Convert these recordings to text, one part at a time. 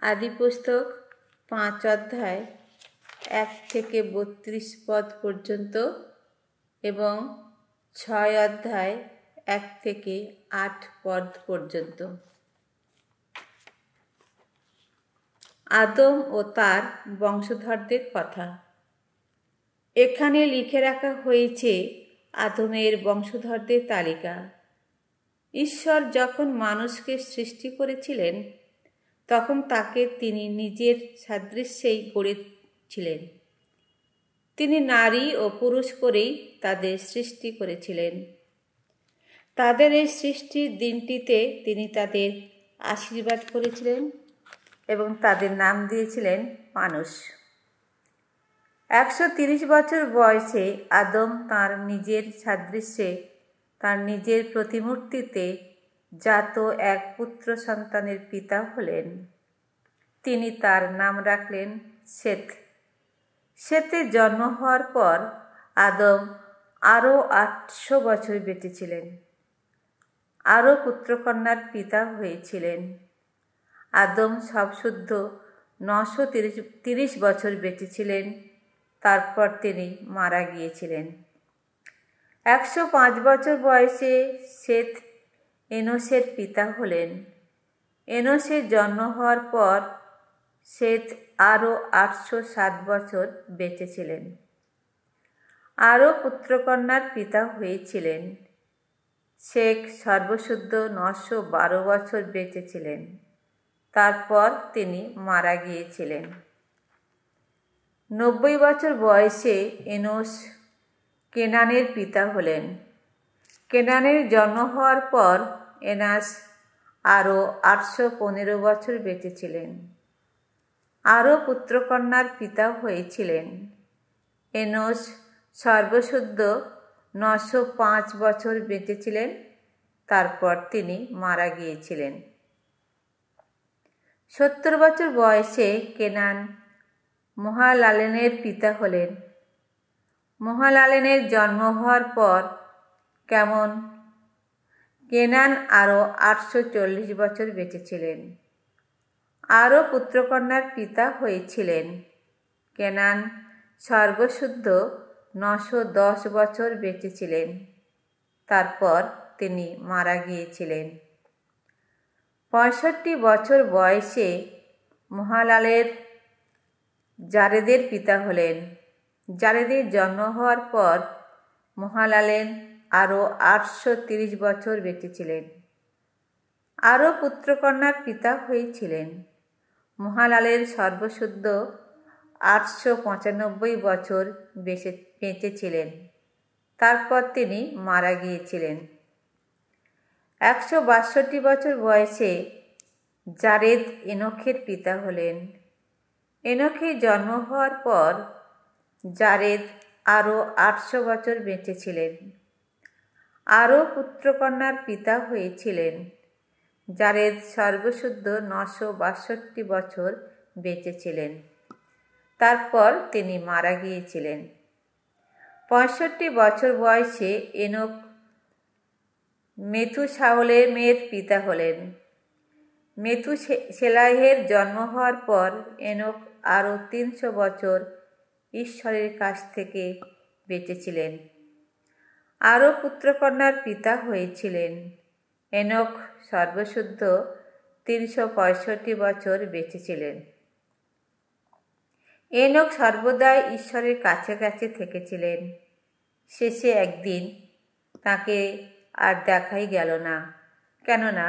আদিপুস্তক 5 অধ্যায় 1 থেকে 32 পদ পর্যন্ত এবং 6 অধ্যায় 1 থেকে 8 পদ পর্যন্ত। আদম ও তার বংশধরদের কথা। এখানে লিখে রাখা হয়েছে আদমের বংশধরদের তালিকা। ঈশ্বর যখন মানুষকে সৃষ্টি করেছিলেন তখন তাকে তিনি নিজের সাদৃশ্যেই গড়েছিলেন। তিনি নারী ও পুরুষ করেই তাদের সৃষ্টি করেছিলেন। তাদের এই সৃষ্টির দিনটিতে তিনি তাদের আশীর্বাদ করেছিলেন এবং তাদের নাম দিয়েছিলেন মানুষ। 130 বছর বয়সে আদম তাঁর নিজের সাদৃশ্যে তাঁর নিজের প্রতিমূর্তিতে জাত এক পুত্র সন্তানের পিতা হলেন। তিনি তার নাম রাখলেন সেত। সেতের জন্ম হওয়ার পর আদম আরও 800 বছর বেঁচেছিলেন। আরও পুত্রকন্যার পিতা হয়েছিলেন। আদম সবসুদ্ধ 930 বছর বেঁচেছিলেন। তারপর তিনি মারা গিয়েছিলেন। 105 বছর বয়সে সেত এনোসের পিতা হলেন। এনোসের জন্ম হওয়ার পর সেত আরও 807 বছর বেঁচেছিলেন। আরও পুত্রকন্যার পিতা হয়েছিলেন। শেখ সর্বসুদ্ধ 912 বছর বেঁচেছিলেন। তারপর তিনি মারা গিয়েছিলেন। 90 বছর বয়সে এনোস কেনানের পিতা হলেন। কেনানের জন্ম হওয়ার পর এনাস আরও 815 বছর বেঁচেছিলেন। আরও পুত্রকন্যার পিতা হয়েছিলেন। এনোস সর্বসুদ্ধ 905 বছর বেঁচেছিলেন। তারপর তিনি মারা গিয়েছিলেন। 70 বছর বয়সে কেনান মহালালেনের পিতা হলেন। মহালালেনের জন্ম হওয়ার পর কেনান আরও 840 বছর বেঁচেছিলেন। আরও পুত্রকন্যার পিতা হয়েছিলেন। কেনান সর্বসুদ্ধ 910 বছর বেঁচেছিলেন। তারপর তিনি মারা গিয়েছিলেন। 65 বছর বয়সে মহালালের জারেদের পিতা হলেন। জারেদের জন্ম হওয়ার পর মহালালেন আরও 830 বছর বেঁচেছিলেন। আরও পুত্রকন্যার পিতা হয়েছিলেন। মহালালের সর্বসুদ্ধ 895 বছর বেঁচেছিলেন। তারপর তিনি মারা গিয়েছিলেন। 162 বছর বয়সে জারেদ এনোখের পিতা হলেন। এনোখের জন্ম হওয়ার পর জারেদ আরও 800 বছর বেঁচেছিলেন। আরও পুত্রকন্যার পিতা হয়েছিলেন। জারেদ সর্বসুদ্ধ 962 বছর বেঁচেছিলেন। তারপর তিনি মারা গিয়েছিলেন। 65 বছর বয়সে এনোক মেথুসালেমের পিতা হলেন। মেথুসেলাহের জন্ম হওয়ার পর এনোক আরও 300 বছর ঈশ্বরের কাছ থেকে বেঁচেছিলেন। আরও পুত্রকন্যার পিতা হয়েছিলেন। এনোক সর্বসুদ্ধ 365 বছর বেঁচেছিলেন। এনোক সর্বদাই ঈশ্বরের কাছাকাছি থেকেছিলেন। শেষে একদিন তাকে আর দেখাই গেল না, কেননা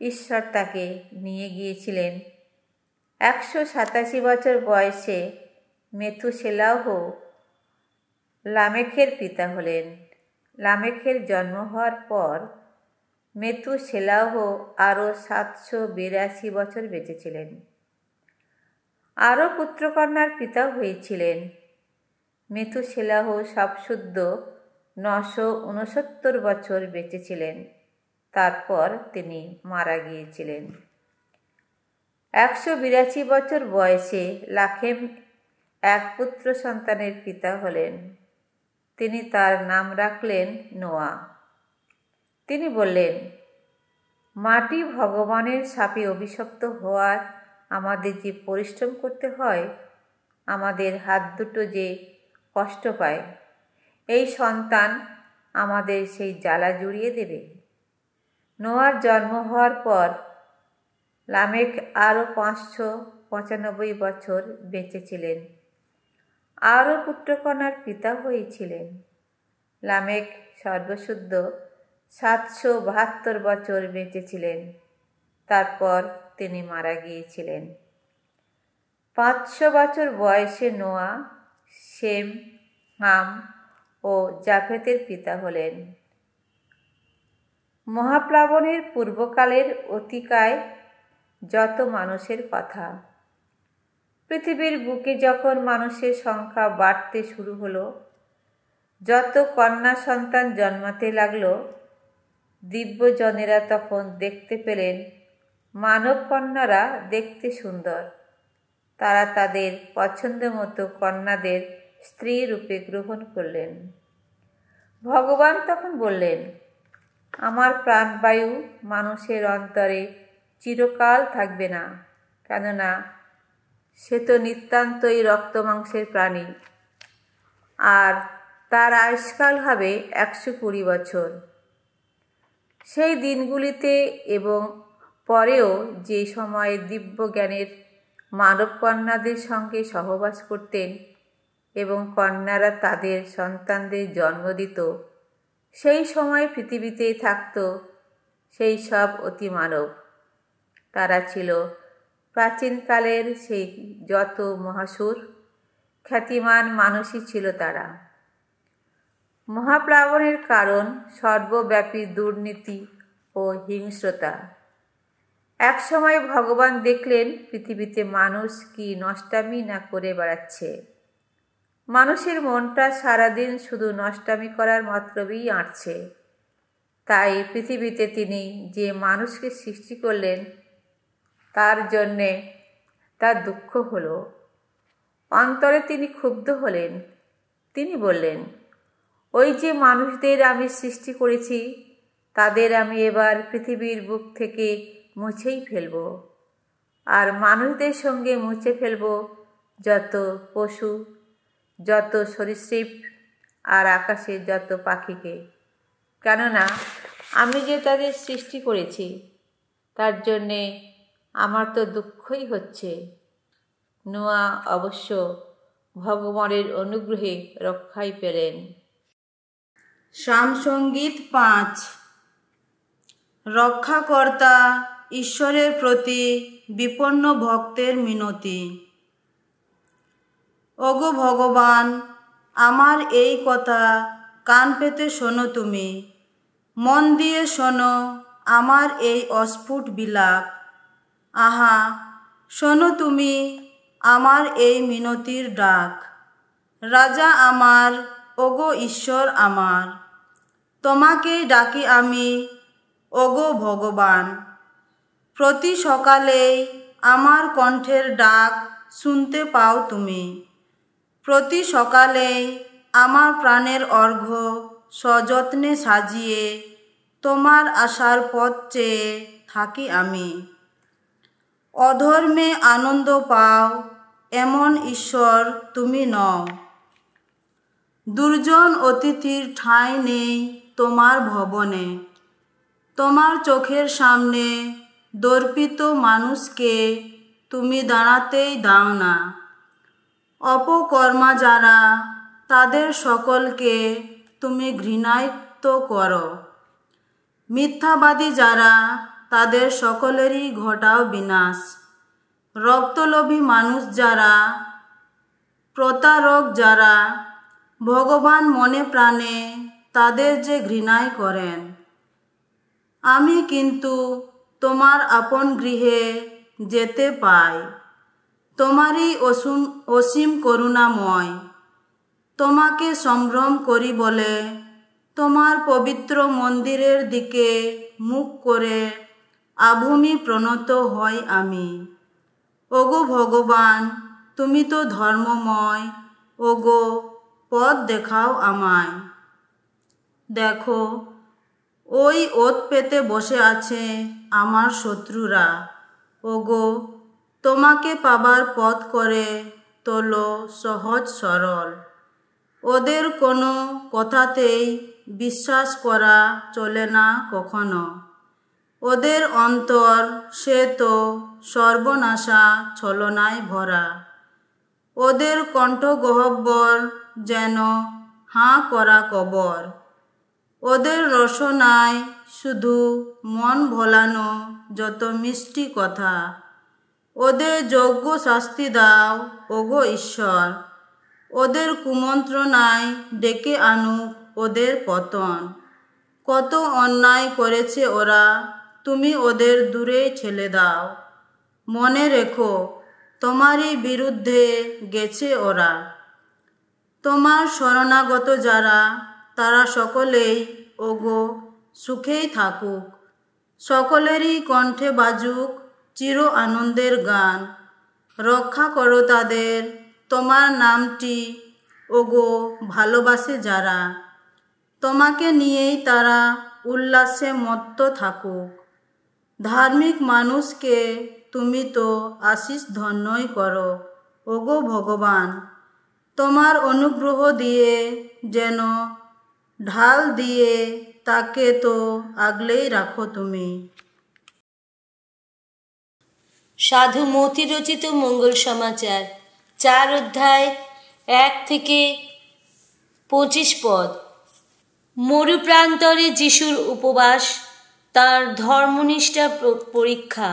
ঈশ্বর তাকে নিয়ে গিয়েছিলেন। 187 বছর বয়সে মেথুসেলাহ লামেখের পিতা হলেন। লামেখের জন্ম হওয়ার পর মেথুসেলাহ আরও 782 বছর বেঁচেছিলেন। আরও পুত্রকন্যার পিতা হয়েছিলেন। মেথুসেলাহ সবসুদ্ধ 969 বছর বেঁচেছিলেন। তারপর তিনি মারা গিয়েছিলেন। 182 বছর বয়সে লাখেম এক পুত্র সন্তানের পিতা হলেন। তিনি তার নাম রাখলেন নোয়া। তিনি বললেন, মাটি ভগবানের শাপে অভিশপ্ত হওয়ার আমাদের যে পরিশ্রম করতে হয়, আমাদের হাত দুটো যে কষ্ট পায়, এই সন্তান আমাদের সেই জ্বালা জুড়িয়ে দেবে। নোয়ার জন্ম হওয়ার পর লামেক আরও 595 বছর বেঁচে ছিলেন। আরও পুত্রকন্যার পিতা হয়েছিলেন। লামেক সর্বশুদ্ধ 772 বছর বেঁচেছিলেন। তারপর তিনি মারা গিয়েছিলেন। 500 বছর বয়সে নোয়া শেম, হাম ও জাফেতের পিতা হলেন। মহাপ্লাবনের পূর্বকালের অতিকায় যত মানুষের কথা। পৃথিবীর বুকে যখন মানুষের সংখ্যা বাড়তে শুরু হলো, যত কন্যা সন্তান জন্মাতে লাগলো, দিব্যজনেরা তখন দেখতে পেলেন মানব কন্যারা দেখতে সুন্দর। তারা তাদের পছন্দ মতো কন্যাদের স্ত্রী রূপে গ্রহণ করলেন। ভগবান তখন বললেন, আমার প্রাণবায়ু মানুষের অন্তরে চিরকাল থাকবে না, কেননা সে তো নিতান্তই রক্ত মাংসের প্রাণী, আর তার আয়ুষ্কাল হবে 120 বছর। সেই দিনগুলিতে এবং পরেও যে সময়ে দিব্য জ্ঞানের মানব কন্যাদের সঙ্গে সহবাস করতেন এবং কন্যারা তাদের সন্তানদের জন্ম দিত, সেই সময় পৃথিবীতে থাকত সেই সব অতিমানব। তারা ছিল প্রাচীনকালের সেই যত মহাসুর, খ্যাতিমান মানুষই ছিল তারা। মহাপ্লাবনের কারণ সর্বব্যাপী দুর্নীতি ও হিংস্রতা। এক সময় ভগবান দেখলেন পৃথিবীতে মানুষ কি নষ্টামি না করে বেড়াচ্ছে। মানুষের মনটা সারাদিন শুধু নষ্টামি করার মতলবেই আঁটছে। তাই পৃথিবীতে তিনি যে মানুষকে সৃষ্টি করলেন, তার জন্যে তার দুঃখ হলো। অন্তরে তিনি ক্ষুব্ধ হলেন। তিনি বললেন, ওই যে মানুষদের আমি সৃষ্টি করেছি, তাদের আমি এবার পৃথিবীর বুক থেকে মুছেই ফেলব, আর মানুষদের সঙ্গে মুছে ফেলব যত পশু, যত সরীসৃপ আর আকাশের যত পাখিকে। কেননা আমি যে তাদের সৃষ্টি করেছি, তার জন্যে আমার তো দুঃখই হচ্ছে। নোয়া অবশ্য ভগবানের অনুগ্রহে রক্ষাই পেলেন। সামসঙ্গীত 5। রক্ষাকর্তা ঈশ্বরের প্রতি বিপন্ন ভক্তের মিনতি। ওগো ভগবান, আমার এই কথা কান পেতে শোনো তুমি। মন দিয়ে শোনো আমার এই অস্ফুট বিলাপ। আহা, শোনো তুমি আমার এই মিনতির ডাক। রাজা আমার, ওগো ঈশ্বর আমার, তোমাকেই ডাকি আমি, ওগো ভগবান। প্রতি সকালেই আমার কণ্ঠের ডাক শুনতে পাও তুমি। প্রতি সকালেই আমার প্রাণের অর্ঘ্য সযত্নে সাজিয়ে তোমার আশার পথ চেয়ে থাকি আমি। অধর্মে আনন্দ পাও এমন ঈশ্বর তুমি নও। দুর্জন অতিথির ঠাঁই নেই তোমার ভবনে। তোমার চোখের সামনে দর্পিত মানুষকে তুমি দাঁড়াতেই দাও না। অপকর্মা যারা, তাদের সকলকে তুমি ঘৃণায়িত করো। মিথ্যাবাদী যারা, তাদের সকলেরই ঘটাও বিনাশ। রক্তলোভী মানুষ যারা, প্রতারক যারা, ভগবান মনে প্রাণে তাদের যে ঘৃণাই করেন। আমি কিন্তু তোমার আপন গৃহে যেতে পাই। তোমারই অসীম করুণাময়। তোমাকে সম্ভ্রম করি বলে তোমার পবিত্র মন্দিরের দিকে মুখ করে আভূমি প্রণত হই আমি। ওগো ভগবান, তুমি তো ধর্মময়। ওগো, পথ দেখাও আমায়। দেখো, ওই ওত পেতে বসে আছে আমার শত্রুরা। ওগো, তোমাকে পাবার পথ করে তোলো সহজ সরল। ওদের কোনো কথাতেই বিশ্বাস করা চলে না কখনো। ওদের অন্তর সে তো সর্বনাশা ছলনায় ভরা। ওদের কণ্ঠগহ্বর যেন হাঁ করা কবর। ওদের রসনায় শুধু মন ভোলানো যত মিষ্টি কথা। ওদের যোগ্য শাস্তি দাও ওগো ঈশ্বর। ওদের কুমন্ত্রণায় ডেকে আনুক ওদের পতন। কত অন্যায় করেছে ওরা, তুমি ওদের দূরে ঠেলে দাও। মনে রেখো তোমারই বিরুদ্ধে গেছে ওরা। তোমার শরণাগত যারা, তারা সকলেই ওগো সুখেই থাকুক। সকলেরই কণ্ঠে বাজুক চির আনন্দের গান। রক্ষা করো তাদের, তোমার নামটি ওগো ভালোবাসে যারা। তোমাকে নিয়েই তারা উল্লাসে মত্ত থাকুক। ধার্মিক মানুষকে তুমি তো আশিস ধন্যই করো ওগো ভগবান। তোমার অনুগ্রহ দিয়ে যেন ঢাল দিয়ে তাকে তো আগলেই রাখো তুমি। সাধু মতি রচিত মঙ্গল সমাচার 4 অধ্যায় 1 থেকে 25 পদ। মরুপ্রান্তরে যিশুর উপবাস, তার ধর্মনিষ্ঠা পরীক্ষা।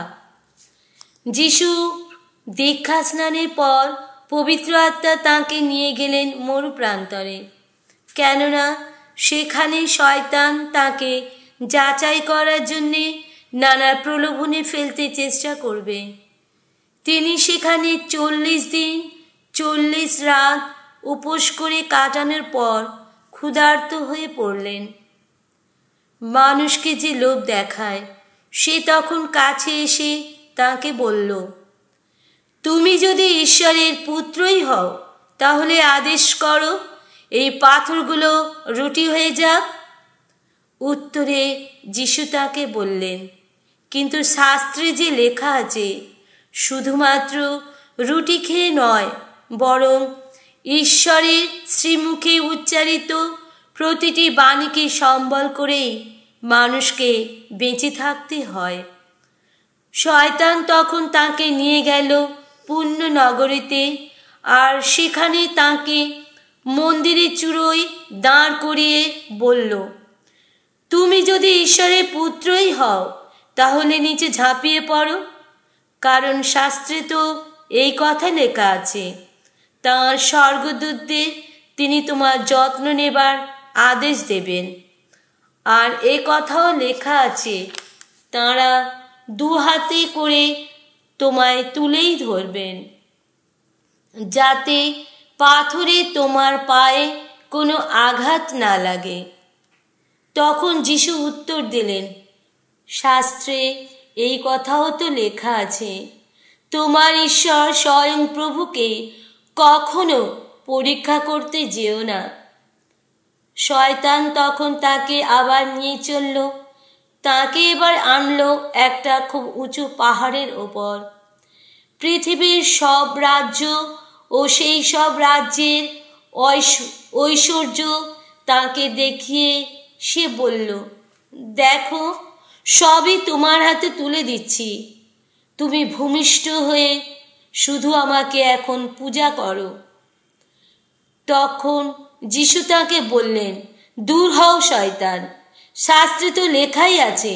যিশু দীক্ষা স্নানের পর পবিত্র আত্মা তাঁকে নিয়ে গেলেন মরুপ্রান্তরে, কেননা সেখানে শয়তান তাঁকে যাচাই করার জন্যে নানা প্রলোভনে ফেলতে চেষ্টা করবে। তিনি সেখানে 40 দিন 40 রাত উপোস করে কাটানোর পর ক্ষুধার্ত হয়ে পড়লেন। মানুষকে যে লোভ দেখায়, সে তখন কাছে এসে তাঁকে বলল, তুমি যদি ঈশ্বরের পুত্রই হও, তাহলে আদেশ করো এই পাথরগুলো রুটি হয়ে যাক। উত্তরে যিশু তাকে বললেন, কিন্তু শাস্ত্রে যে লেখা আছে, শুধুমাত্র রুটি খেয়ে নয়, বরং ঈশ্বরের শ্রীমুখে উচ্চারিত প্রতিটি বাণীকে সম্বল করেই মানুষকে বেঁচে থাকতে হয়। শয়তান তখন তাকে নিয়ে গেল পুণ্য নগরীতে, আর সেখানে তাকে মন্দিরের চূড়োয় দাঁড় করিয়ে বলল, তুমি যদি ঈশ্বরের পুত্রই হও, তাহলে নিচে ঝাঁপিয়ে পড়ো, কারণ শাস্ত্রে তো এই কথা লেখা আছে, তাঁর স্বর্গদূতদের তিনি তোমার যত্ন নেবার আদেশ দেবেন। আর এ কথাও লেখা আছে, তাঁরা 2 হাতে করে তোমায় তুলেই ধরবেন, যাতে পাথরে তোমার পায়ে কোনো আঘাত না লাগে। তখন যিশু উত্তর দিলেন, শাস্ত্রে এই কথাও তো লেখা আছে, তোমার ঈশ্বর স্বয়ং প্রভুকে কখনো পরীক্ষা করতে যেও না। শয়তান তখন তাকে আবার নিয়ে চলল। তাকে এবার আনলো একটা খুব উঁচু পাহাড়ের ওপর। পৃথিবীর সব রাজ্য ও সেই সব রাজ্যের ঐশ্বর্য তাকে দেখিয়ে সে বলল, দেখো, সবই তোমার হাতে তুলে দিচ্ছি। তুমি ভূমিষ্ঠ হয়ে শুধু আমাকে এখন পূজা করো। তখন যিশু তাকে বললেন, দূর হও শয়তান, শাস্ত্রে তো লেখাই আছে,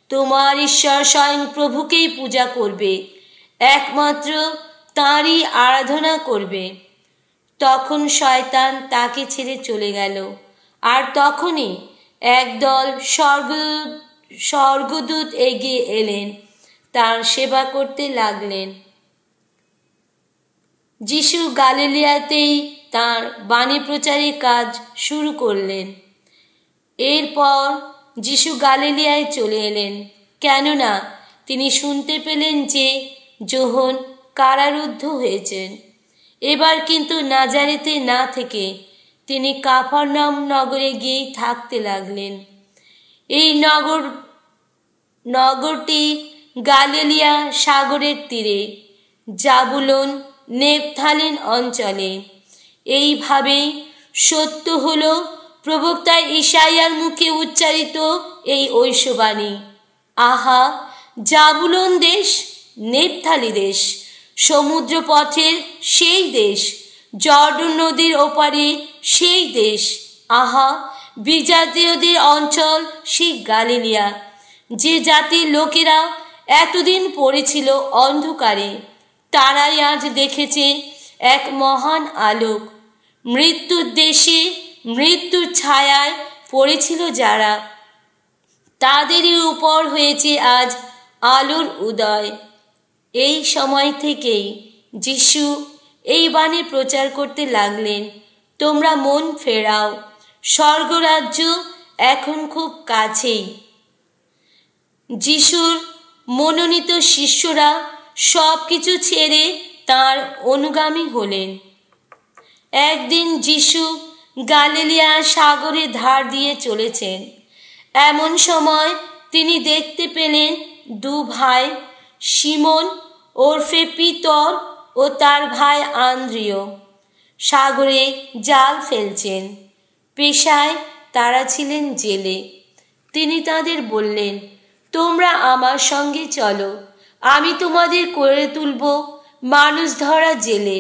তোমার ঈশ্বর স্বয়ং প্রভুকেই পূজা করবে, একমাত্র তাঁরই আরাধনা করবে। তখন শয়তান তাকে ছেড়ে চলে গেল। আর তখনই একদল স্বর্গদূত এগিয়ে এলেন, তার সেবা করতে লাগলেন। যিশু গালিলিয়াতেই তাঁর বাণী প্রচারের কাজ শুরু করলেন। এরপর যিশু গালিলিয়ায় চলে এলেন, কেননা তিনি শুনতে পেলেন যে যোহন কারারুদ্ধ হয়েছেন। এবার কিন্তু নাজারেতে না থেকে তিনি কাফারনাউম নগরে গিয়েই থাকতে লাগলেন। এই নগরটি গালিলিয়া সাগরের তীরে, জাবুলন নেফথালিন অঞ্চলে। এইভাবেই সত্য হল প্রবক্তা ঈশাইয়ার মুখে উচ্চারিত এই ঐশবাণী। আহা, জাবুলন দেশ, নেফথালি দেশ, সমুদ্র পথের সেই দেশ, জর্ডন নদীর ওপারে সেই দেশ। আহা, বিজাতীয়দের অঞ্চল সেই গালিলিয়া, যে জাতির লোকেরা এতদিন পড়েছিল অন্ধকারে, তারাই আজ দেখেছে এক মহান আলোক। মৃত্যুর দেশে মৃত্যুর ছায়ায় পড়েছিল যারা, তাদেরই উপর হয়েছে আজ আলোর উদয়। এই সময় থেকেই যিশু এই বাণী প্রচার করতে লাগলেন, তোমরা মন ফেরাও, স্বর্গরাজ্য এখন খুব কাছেই। যিশুর মনোনীত শিষ্যরা সব কিছু ছেড়ে তাঁর অনুগামী হলেন। একদিন যিশু গালিলিয়া সাগরের ধার দিয়ে চলেছেন। এমন সময় তিনি দেখতে পেলেন দু ভাই, সিমন ওরফে পিতর ও তার ভাই আন্দ্রিয়, সাগরে জাল ফেলছেন। পেশায় তারা ছিলেন জেলে। তিনি তাদের বললেন, তোমরা আমার সঙ্গে চলো, আমি তোমাদের করে তুলব মানুষ ধরা জেলে।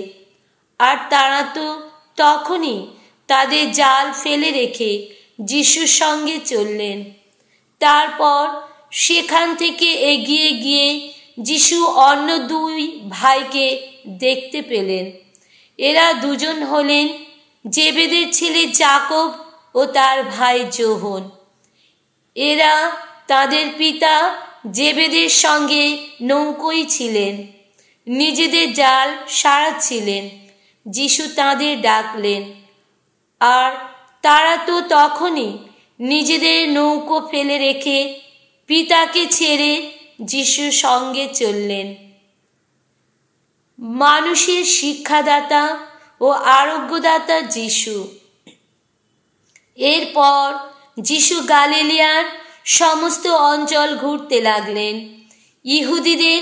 আর তারা তো তখনই তাদের জাল ফেলে রেখে যিশুর সঙ্গে চললেন। তারপর সেখান থেকে এগিয়ে গিয়ে যিশু অন্য দুই ভাইকে দেখতে পেলেন। এরা দুজন হলেন জেবেদের ছেলে যাকব ও তার ভাই যোহন। এরা তাদের পিতা জেবেদের সঙ্গে নৌকোয় ছিলেন, নিজেদের জাল সারাচ্ছিলেন। যিশু তাদের ডাকলেন, আর তারা তো তখনই নিজেদের নৌকো ফেলে রেখে পিতাকে ছেড়ে যিশুর সঙ্গে চললেন। মানুষের শিক্ষাদাতা ও আরোগ্যদাতা যিশু। এরপর যিশু গালিলিয়ার সমস্ত অঞ্চল ঘুরতে লাগলেন। ইহুদিদের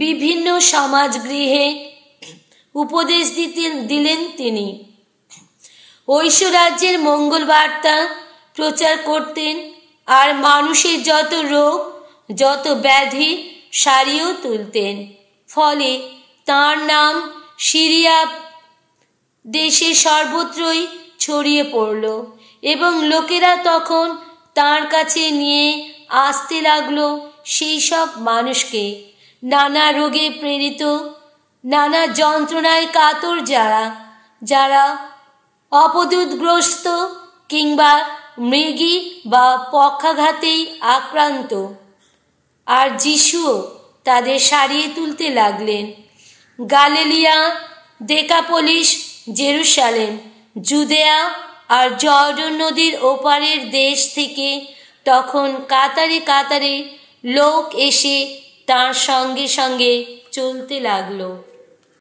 বিভিন্ন সমাজগৃহে উপদেশ দিলেন তিনি। ঐশ্বরাজ্যের মঙ্গল বার্তা প্রচার করতেন, আর মানুষের যত রোগ, যত ব্যাধি সারিয়েও তুলতেন। ফলে তাঁর নাম সিরিয়া দেশে সর্বত্রই ছড়িয়ে পড়ল, এবং লোকেরা তখন তাঁর কাছে নিয়ে আসতে লাগলো সেই সব মানুষকে, নানা রোগে প্রেরিত, নানা যন্ত্রণায় কাতর, যারা অপদূতগ্রস্ত কিংবা মৃগী বা পক্ষাঘাতেই আক্রান্ত। আর যিশুও তাদের সারিয়ে তুলতে লাগলেন। গালিলিয়া, দেকাপলিস, জেরুসালেম, জুদেয়া আর জর্ডন নদীর ওপারের দেশ থেকে তখন কাতারে কাতারে লোক এসে তাঁর সঙ্গে সঙ্গে চলতে লাগলো।